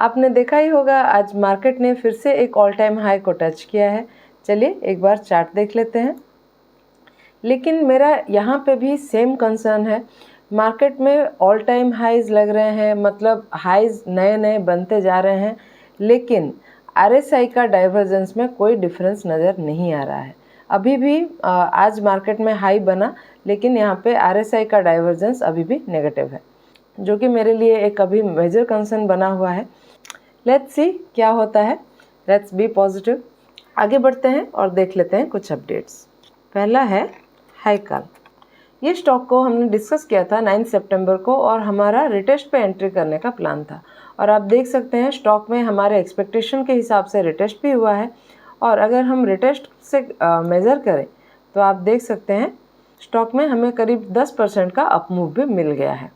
आपने देखा ही होगा आज मार्केट ने फिर से एक ऑल टाइम हाई को टच किया है। चलिए एक बार चार्ट देख लेते हैं। लेकिन मेरा यहाँ पे भी सेम कंसर्न है। मार्केट में ऑल टाइम हाइज लग रहे हैं, मतलब हाइज नए नए बनते जा रहे हैं, लेकिन RSI का डाइवर्जेंस में कोई डिफरेंस नज़र नहीं आ रहा है। अभी भी आज मार्केट में हाई बना, लेकिन यहाँ पे RSI का डाइवर्जेंस अभी भी नेगेटिव है, जो कि मेरे लिए एक अभी मेजर कंसर्न बना हुआ है। लेट्स सी क्या होता है। Let's be positive. आगे बढ़ते हैं और देख लेते हैं कुछ अपडेट्स। पहला है हाईकाल। ये स्टॉक को हमने डिस्कस किया था 9 सितंबर को और हमारा रिटेस्ट पे एंट्री करने का प्लान था। और आप देख सकते हैं स्टॉक में हमारे एक्सपेक्टेशन के हिसाब से रिटेस्ट भी हुआ है। और अगर हम रिटेस्ट से मेज़र करें तो आप देख सकते हैं स्टॉक में हमें करीब 10% का अपमूव भी मिल गया है।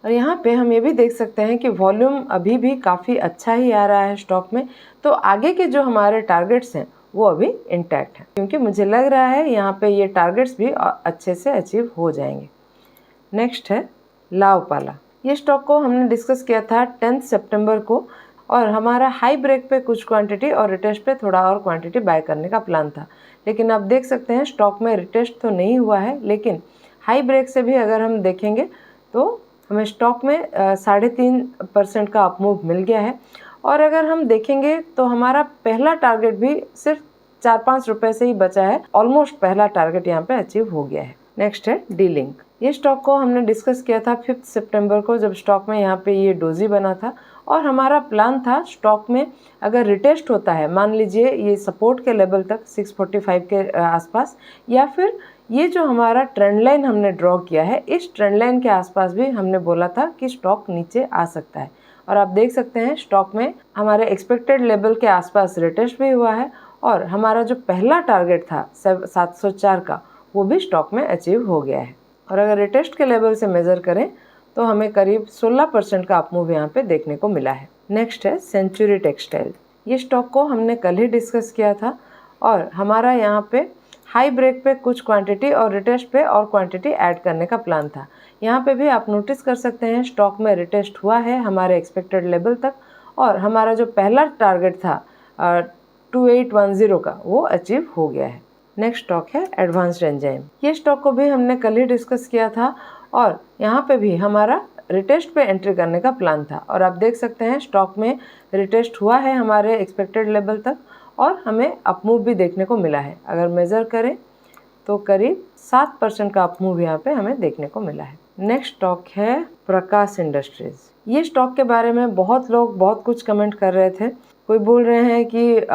और यहाँ पे हम ये भी देख सकते हैं कि वॉल्यूम अभी भी काफ़ी अच्छा ही आ रहा है स्टॉक में। तो आगे के जो हमारे टारगेट्स हैं वो अभी इंटैक्ट है, क्योंकि मुझे लग रहा है यहाँ पे ये टारगेट्स भी अच्छे से अचीव हो जाएंगे। नेक्स्ट है लाओपाला। ये स्टॉक को हमने डिस्कस किया था 10 सितंबर को और हमारा हाई ब्रेक पे कुछ क्वांटिटी और रिटेस्ट पे थोड़ा और क्वांटिटी बाय करने का प्लान था। लेकिन आप देख सकते हैं स्टॉक में रिटेस्ट तो नहीं हुआ है, लेकिन हाई ब्रेक से भी अगर हम देखेंगे तो हमें स्टॉक में 3.5% का अपमूव मिल गया है। और अगर हम देखेंगे तो हमारा पहला टारगेट भी सिर्फ 4-5 रुपए से ही बचा है। ऑलमोस्ट पहला टारगेट यहाँ पे अचीव हो गया है। नेक्स्ट है डी लिंक। ये स्टॉक को हमने डिस्कस किया था 5 सितंबर को, जब स्टॉक में यहाँ पे ये डोजी बना था और हमारा प्लान था स्टॉक में अगर रिटेस्ट होता है, मान लीजिए ये सपोर्ट के लेवल तक 645 के आसपास, या फिर ये जो हमारा ट्रेंड लाइन हमने ड्रॉ किया है इस ट्रेंड लाइन के आसपास भी हमने बोला था कि स्टॉक नीचे आ सकता है। और आप देख सकते हैं स्टॉक में हमारे एक्सपेक्टेड लेवल के आसपास रिटेस्ट भी हुआ है और हमारा जो पहला टारगेट था 704 का वो भी स्टॉक में अचीव हो गया है। और अगर रिटेस्ट के लेवल से मेज़र करें तो हमें करीब 16% का अपमूव यहाँ पे देखने को मिला है। नेक्स्ट है सेंचुरी टेक्सटाइल। ये स्टॉक को हमने कल ही डिस्कस किया था और हमारा यहाँ पे हाई ब्रेक पे कुछ क्वांटिटी और रिटेस्ट पे और क्वांटिटी ऐड करने का प्लान था। यहाँ पे भी आप नोटिस कर सकते हैं स्टॉक में रिटेस्ट हुआ है हमारे एक्सपेक्टेड लेवल तक और हमारा जो पहला टारगेट था 2810 का वो अचीव हो गया है। नेक्स्ट स्टॉक है एडवांस्ड एंजाइम। ये स्टॉक को भी हमने कल ही डिस्कस किया था और यहाँ पे भी हमारा रिटेस्ट पे एंट्री करने का प्लान था और आप देख सकते हैं स्टॉक में रिटेस्ट हुआ है हमारे एक्सपेक्टेड लेवल तक और हमें अपमूव भी देखने को मिला है। अगर मेज़र करें तो करीब 7% का अपमूव यहाँ पे हमें देखने को मिला है। नेक्स्ट स्टॉक है प्रकाश इंडस्ट्रीज। ये स्टॉक के बारे में बहुत लोग बहुत कुछ कमेंट कर रहे थे। कोई बोल रहे हैं कि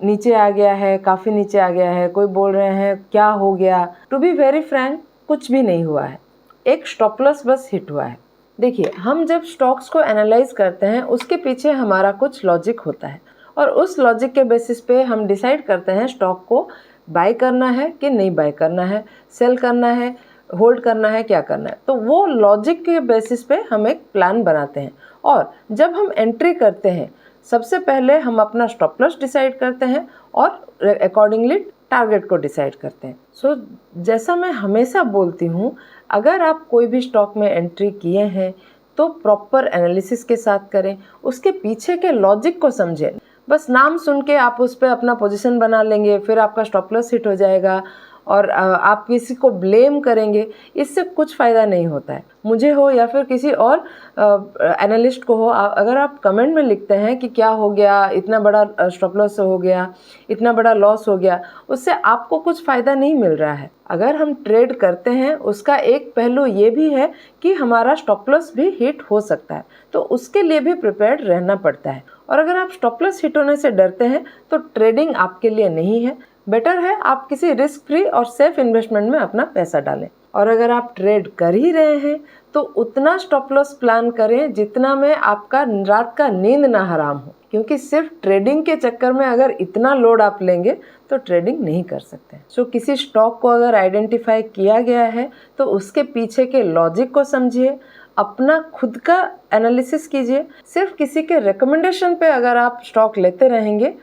नीचे आ गया है, काफ़ी नीचे आ गया है, कोई बोल रहे हैं क्या हो गया। टू बी वेरी फ्रैंक, कुछ भी नहीं हुआ है, एक स्टॉप लॉस बस हिट हुआ है। देखिए, हम जब स्टॉक्स को एनालाइज करते हैं उसके पीछे हमारा कुछ लॉजिक होता है और उस लॉजिक के बेसिस पे हम डिसाइड करते हैं स्टॉक को बाय करना है कि नहीं बाय करना है, सेल करना है, होल्ड करना है, क्या करना है। तो वो लॉजिक के बेसिस पे हम एक प्लान बनाते हैं और जब हम एंट्री करते हैं सबसे पहले हम अपना स्टॉप लॉस डिसाइड करते हैं और अकॉर्डिंगली टारगेट को डिसाइड करते हैं। सो जैसा मैं हमेशा बोलती हूँ, अगर आप कोई भी स्टॉक में एंट्री किए हैं तो प्रॉपर एनालिसिस के साथ करें, उसके पीछे के लॉजिक को समझें। बस नाम सुन के आप उस पर अपना पोजीशन बना लेंगे, फिर आपका स्टॉप लॉस हिट हो जाएगा और आप किसी को ब्लेम करेंगे, इससे कुछ फ़ायदा नहीं होता है। मुझे हो या फिर किसी और एनालिस्ट को हो, अगर आप कमेंट में लिखते हैं कि क्या हो गया, इतना बड़ा स्टॉप लॉस हो गया, इतना बड़ा लॉस हो गया, उससे आपको कुछ फ़ायदा नहीं मिल रहा है। अगर हम ट्रेड करते हैं उसका एक पहलू ये भी है कि हमारा स्टॉप लॉस भी हिट हो सकता है, तो उसके लिए भी प्रिपेयर्ड रहना पड़ता है। और अगर आप स्टॉप लॉस हिट होने से डरते हैं तो ट्रेडिंग आपके लिए नहीं है। बेटर है आप किसी रिस्क फ्री और सेफ इन्वेस्टमेंट में अपना पैसा डालें। और अगर आप ट्रेड कर ही रहे हैं तो उतना स्टॉप लॉस प्लान करें जितना में आपका रात का नींद ना हराम हो, क्योंकि सिर्फ ट्रेडिंग के चक्कर में अगर इतना लोड आप लेंगे तो ट्रेडिंग नहीं कर सकते। सो किसी स्टॉक को अगर आइडेंटिफाई किया गया है तो उसके पीछे के लॉजिक को समझिए, अपना खुद का एनालिसिस कीजिए। सिर्फ किसी के रिकमेंडेशन पे अगर आप स्टॉक लेते रहेंगे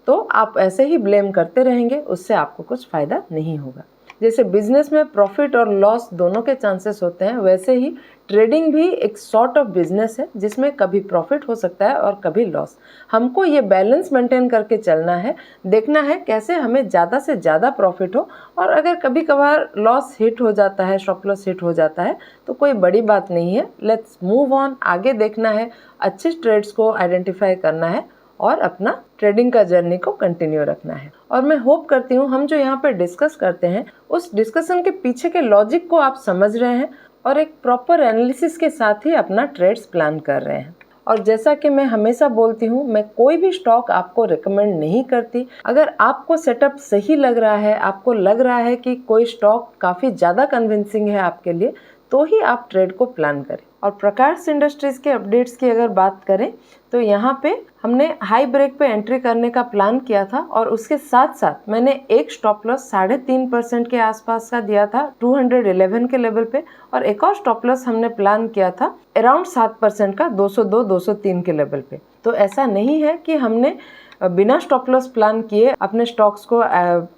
तो आप ऐसे ही ब्लेम करते रहेंगे, उससे आपको कुछ फ़ायदा नहीं होगा। जैसे बिजनेस में प्रॉफिट और लॉस दोनों के चांसेस होते हैं, वैसे ही ट्रेडिंग भी एक सॉर्ट ऑफ बिजनेस है जिसमें कभी प्रॉफिट हो सकता है और कभी लॉस। हमको ये बैलेंस मेंटेन करके चलना है, देखना है कैसे हमें ज़्यादा से ज़्यादा प्रॉफिट हो, और अगर कभी कभार लॉस हिट हो जाता है, स्टॉप लॉस हिट हो जाता है तो कोई बड़ी बात नहीं है। लेट्स मूव ऑन, आगे देखना है, अच्छे ट्रेड्स को आइडेंटिफाई करना है और अपना ट्रेडिंग का जर्नी को कंटिन्यू रखना है। और मैं होप करती हूँ हम जो यहाँ पे डिस्कस करते हैं उस डिस्कशन के पीछे के लॉजिक को आप समझ रहे हैं और एक प्रॉपर एनालिसिस के साथ ही अपना ट्रेड्स प्लान कर रहे हैं। और जैसा कि मैं हमेशा बोलती हूँ, मैं कोई भी स्टॉक आपको रिकमेंड नहीं करती। अगर आपको सेटअप सही लग रहा है, आपको लग रहा है कि कोई स्टॉक काफ़ी ज़्यादा कन्विंसिंग है आपके लिए, तो ही आप ट्रेड को प्लान करें। और प्रकाश इंडस्ट्रीज़ के अपडेट्स की अगर बात करें तो यहाँ पे हमने हाई ब्रेक पे एंट्री करने का प्लान किया था और उसके साथ साथ मैंने एक स्टॉप लॉस 3.5% के आसपास का दिया था 211 के लेवल पे, और एक और स्टॉप लॉस हमने प्लान किया था अराउंड 7% का 202-203 के लेवल पे। तो ऐसा नहीं है कि हमने बिना स्टॉप लॉस प्लान किए अपने स्टॉक्स को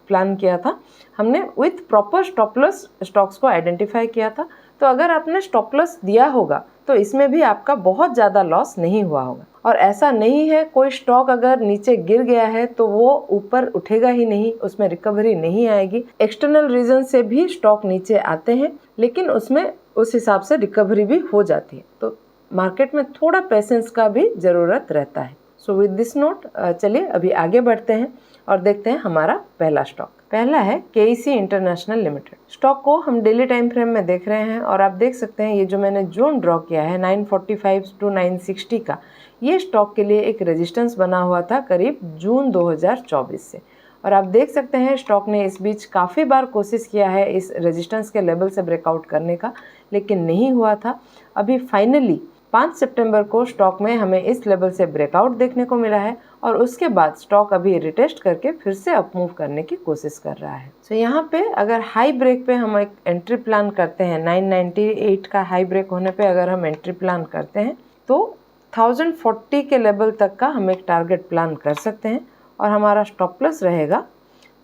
प्लान किया था, हमने with proper stop loss stocks को आइडेंटिफाई किया था। तो अगर आपने स्टॉप लॉस दिया होगा तो इसमें भी आपका बहुत ज़्यादा लॉस नहीं हुआ होगा। और ऐसा नहीं है कोई स्टॉक अगर नीचे गिर गया है तो वो ऊपर उठेगा ही नहीं, उसमें रिकवरी नहीं आएगी। एक्सटर्नल रीजन से भी स्टॉक नीचे आते हैं लेकिन उसमें उस हिसाब से रिकवरी भी हो जाती है। तो मार्केट में थोड़ा पेशेंस का भी ज़रूरत रहता है। सो विद दिस नोट चलिए अभी आगे बढ़ते हैं और देखते हैं हमारा पहला स्टॉक। पहला है KEC इंटरनेशनल लिमिटेड। स्टॉक को हम डेली टाइम फ्रेम में देख रहे हैं और आप देख सकते हैं ये जो मैंने जोन ड्रॉ किया है 945 to 960 का, ये स्टॉक के लिए एक रेजिस्टेंस बना हुआ था करीब जून 2024 से। और आप देख सकते हैं स्टॉक ने इस बीच काफ़ी बार कोशिश किया है इस रेजिस्टेंस के लेवल से ब्रेकआउट करने का, लेकिन नहीं हुआ था। अभी फाइनली 5 सितंबर को स्टॉक में हमें इस लेवल से ब्रेकआउट देखने को मिला है और उसके बाद स्टॉक अभी रिटेस्ट करके फिर से अप मूव करने की कोशिश कर रहा है। तो यहाँ पे अगर हाई ब्रेक पे हम एक एंट्री प्लान करते हैं, 998 का हाई ब्रेक होने पे अगर हम एंट्री प्लान करते हैं तो 1040 के लेवल तक का हम एक टारगेट प्लान कर सकते हैं और हमारा स्टॉप लॉस रहेगा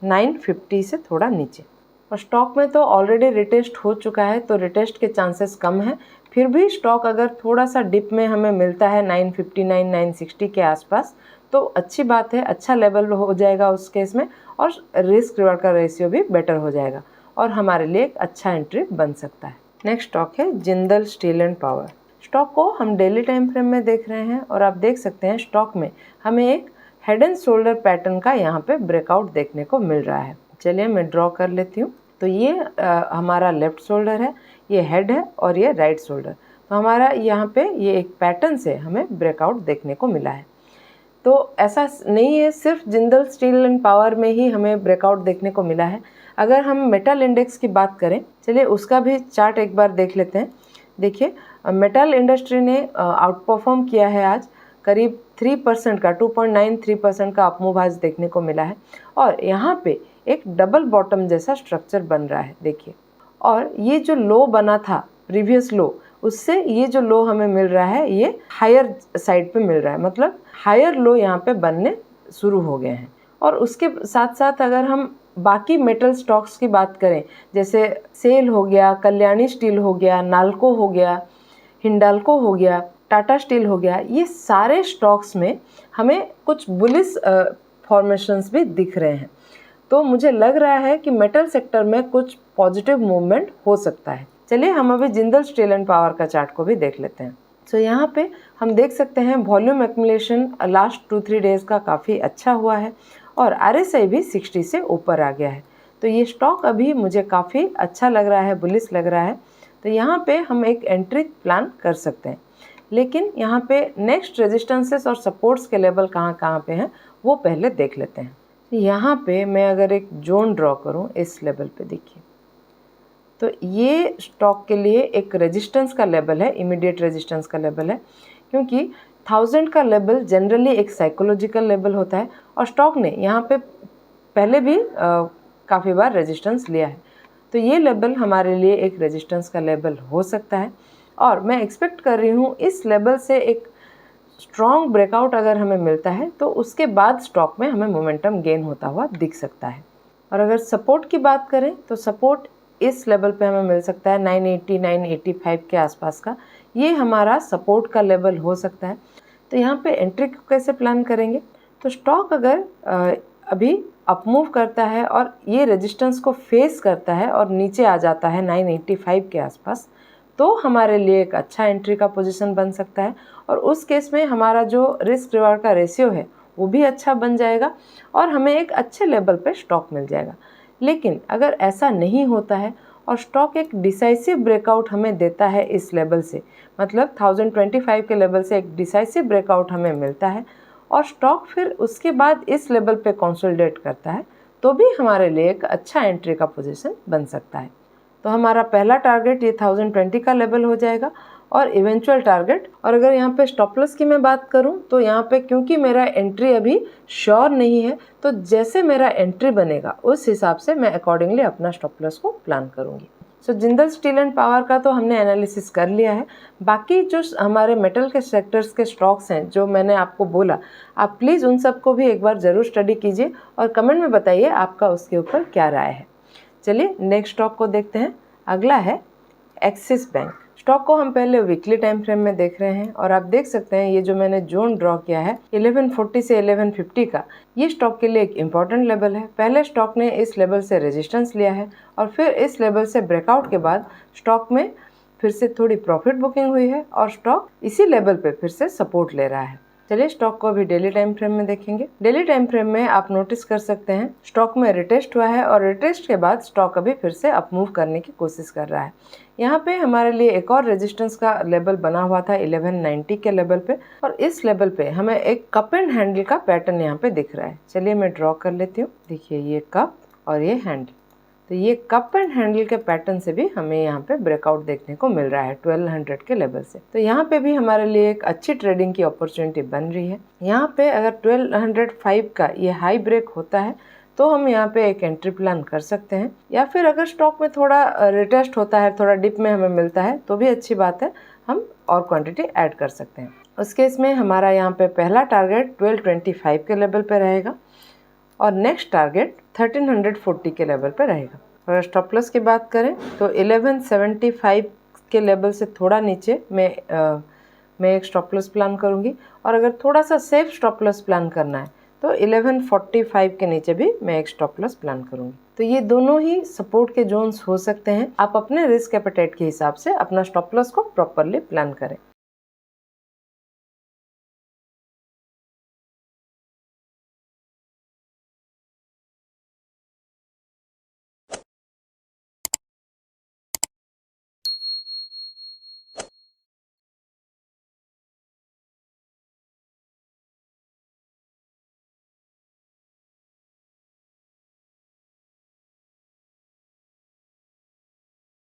950 से थोड़ा नीचे। और स्टॉक में तो ऑलरेडी रिटेस्ट हो चुका है तो रिटेस्ट के चांसेस कम हैं। फिर भी स्टॉक अगर थोड़ा सा डिप में हमें मिलता है 959 960 के आसपास तो अच्छी बात है, अच्छा लेवल हो जाएगा उस केस में और रिस्क रिवार्ड का रेशियो भी बेटर हो जाएगा और हमारे लिए एक अच्छा एंट्री बन सकता है। नेक्स्ट स्टॉक है Jindal steel and power. Stock को हम डेली टाइम फ्रेम में देख रहे हैं और आप देख सकते हैं स्टॉक में हमें एक हेड एंड शोल्डर पैटर्न का यहाँ पे ब्रेकआउट देखने को मिल रहा है। चलिए मैं ड्रॉ कर लेती हूँ। तो ये हमारा लेफ्ट शोल्डर है, ये हेड है और ये राइट शोल्डर। तो हमारा यहाँ पे ये एक पैटर्न से हमें ब्रेकआउट देखने को मिला है। तो ऐसा नहीं है सिर्फ जिंदल स्टील एंड पावर में ही हमें ब्रेकआउट देखने को मिला है। अगर हम मेटल इंडेक्स की बात करें, चलिए उसका भी चार्ट एक बार देख लेते हैं। देखिए मेटल इंडस्ट्री ने आउट परफॉर्म किया है आज, करीब 3% का 2.93% का अपमूव आज देखने को मिला है और यहाँ पे एक डबल बॉटम जैसा स्ट्रक्चर बन रहा है देखिए। और ये जो लो बना था प्रीवियस लो, उससे ये जो लो हमें मिल रहा है ये हायर साइड पे मिल रहा है, मतलब हायर लो यहाँ पे बनने शुरू हो गए हैं। और उसके साथ साथ अगर हम बाकी मेटल स्टॉक्स की बात करें, जैसे सेल हो गया, कल्याणी स्टील हो गया, नाल्को हो गया, हिंडाल्को हो गया, टाटा स्टील हो गया, ये सारे स्टॉक्स में हमें कुछ बुलिश फॉर्मेशंस भी दिख रहे हैं। तो मुझे लग रहा है कि मेटल सेक्टर में कुछ पॉजिटिव मूवमेंट हो सकता है। चलिए हम अभी जिंदल स्टील एंड पावर का चार्ट को भी देख लेते हैं। तो यहाँ पे हम देख सकते हैं वॉल्यूम एक्युमुलेशन लास्ट 2-3 डेज का काफ़ी अच्छा हुआ है और RSI भी 60 से ऊपर आ गया है। तो ये स्टॉक अभी मुझे काफ़ी अच्छा लग रहा है, बुलिश लग रहा है। तो यहाँ पे हम एक एंट्री प्लान कर सकते हैं, लेकिन यहाँ पे नेक्स्ट रेजिस्टेंसेस और सपोर्ट्स के लेवल कहाँ पे हैं वो पहले देख लेते हैं। यहाँ पे मैं अगर एक जोन ड्रॉ करूँ इस लेवल पे, देखिए तो ये स्टॉक के लिए एक रेजिस्टेंस का लेवल है, इमीडिएट रेजिस्टेंस का लेवल है, क्योंकि 1000 का लेवल जनरली एक साइकोलॉजिकल लेवल होता है और स्टॉक ने यहाँ पे पहले भी काफ़ी बार रेजिस्टेंस लिया है। तो ये लेवल हमारे लिए एक रेजिस्टेंस का लेवल हो सकता है और मैं एक्सपेक्ट कर रही हूँ इस लेवल से एक स्ट्रॉन्ग ब्रेकआउट अगर हमें मिलता है तो उसके बाद स्टॉक में हमें मोमेंटम गेन होता हुआ दिख सकता है। और अगर सपोर्ट की बात करें तो सपोर्ट इस लेवल पे हमें मिल सकता है 980 985 के आसपास का, ये हमारा सपोर्ट का लेवल हो सकता है। तो यहाँ पे एंट्री को कैसे प्लान करेंगे, तो स्टॉक अगर अभी अप मूव करता है और ये रेजिस्टेंस को फेस करता है और नीचे आ जाता है 985 के आसपास, तो हमारे लिए एक अच्छा एंट्री का पोजीशन बन सकता है। और उस केस में हमारा जो रिस्क रिवार्ड का रेशियो है वो भी अच्छा बन जाएगा और हमें एक अच्छे लेवल पे स्टॉक मिल जाएगा। लेकिन अगर ऐसा नहीं होता है और स्टॉक एक डिसाइसिव ब्रेकआउट हमें देता है इस लेवल से, मतलब 1025 के लेवल से एक डिसाइसिव ब्रेकआउट हमें मिलता है और स्टॉक फिर उसके बाद इस लेवल पे कंसोलिडेट करता है, तो भी हमारे लिए एक अच्छा एंट्री का पोजीशन बन सकता है। तो हमारा पहला टारगेट ये 1020 का लेवल हो जाएगा और इवेंचुअल टारगेट। और अगर यहाँ पे स्टॉप लॉस की मैं बात करूँ तो यहाँ पे क्योंकि मेरा एंट्री अभी श्योर नहीं है, तो जैसे मेरा एंट्री बनेगा उस हिसाब से मैं अकॉर्डिंगली अपना स्टॉप लॉस को प्लान करूँगी। सो जिंदल स्टील एंड पावर का तो हमने एनालिसिस कर लिया है। बाकी जो हमारे मेटल के सेक्टर्स के स्टॉक्स हैं जो मैंने आपको बोला, आप प्लीज़ उन सबको भी एक बार ज़रूर स्टडी कीजिए और कमेंट में बताइए आपका उसके ऊपर क्या राय है। चलिए नेक्स्ट स्टॉक को देखते हैं। अगला है एक्सिस बैंक। स्टॉक को हम पहले वीकली टाइम फ्रेम में देख रहे हैं और आप देख सकते हैं ये जो मैंने जोन ड्रॉ किया है 1140 से 1150 का, ये स्टॉक के लिए एक इम्पॉर्टेंट लेवल है। पहले स्टॉक ने इस लेवल से रेजिस्टेंस लिया है और फिर इस लेवल से ब्रेकआउट के बाद स्टॉक में फिर से थोड़ी प्रॉफिट बुकिंग हुई है और स्टॉक इसी लेवल पे फिर से सपोर्ट ले रहा है। चलिए स्टॉक को अभी डेली टाइम फ्रेम में देखेंगे। डेली टाइम फ्रेम में आप नोटिस कर सकते हैं स्टॉक में रिटेस्ट हुआ है और रिटेस्ट के बाद स्टॉक अभी फिर से अप मूव करने की कोशिश कर रहा है। यहाँ पे हमारे लिए एक और रेजिस्टेंस का लेवल बना हुआ था 1190 के लेवल पे और इस लेवल पे हमें एक कप एंड हैंडल का पैटर्न यहाँ पे दिख रहा है। चलिए मैं ड्रॉ कर लेती हूँ। देखिए ये कप और ये हैंडल, तो ये कप एंड हैंडल के पैटर्न से भी हमें यहाँ पे ब्रेकआउट देखने को मिल रहा है 1200 के लेवल से। तो यहाँ पे भी हमारे लिए एक अच्छी ट्रेडिंग की अपॉर्चुनिटी बन रही है। यहाँ पे अगर 1205 का ये हाई ब्रेक होता है तो हम यहाँ पे एक एंट्री प्लान कर सकते हैं, या फिर अगर स्टॉक में थोड़ा रिटेस्ट होता है, थोड़ा डिप में हमें मिलता है तो भी अच्छी बात है, हम और क्वांटिटी ऐड कर सकते हैं। उस केस में हमारा यहाँ पे पहला टारगेट 1225 के लेवल पे रहेगा और नेक्स्ट टारगेट 1340 के लेवल पे रहेगा। अगर स्टॉप लॉस की बात करें तो 1175 के लेवल से थोड़ा नीचे मैं एक स्टॉप लॉस प्लान करूँगी और अगर थोड़ा सा सेफ स्टॉप लॉस प्लान करना है तो 1145 के नीचे भी मैं एक स्टॉप लॉस प्लान करूँगी। तो ये दोनों ही सपोर्ट के जोन्स हो सकते हैं। आप अपने रिस्क एपेटाइट के हिसाब से अपना स्टॉप लॉस को प्रॉपरली प्लान करें।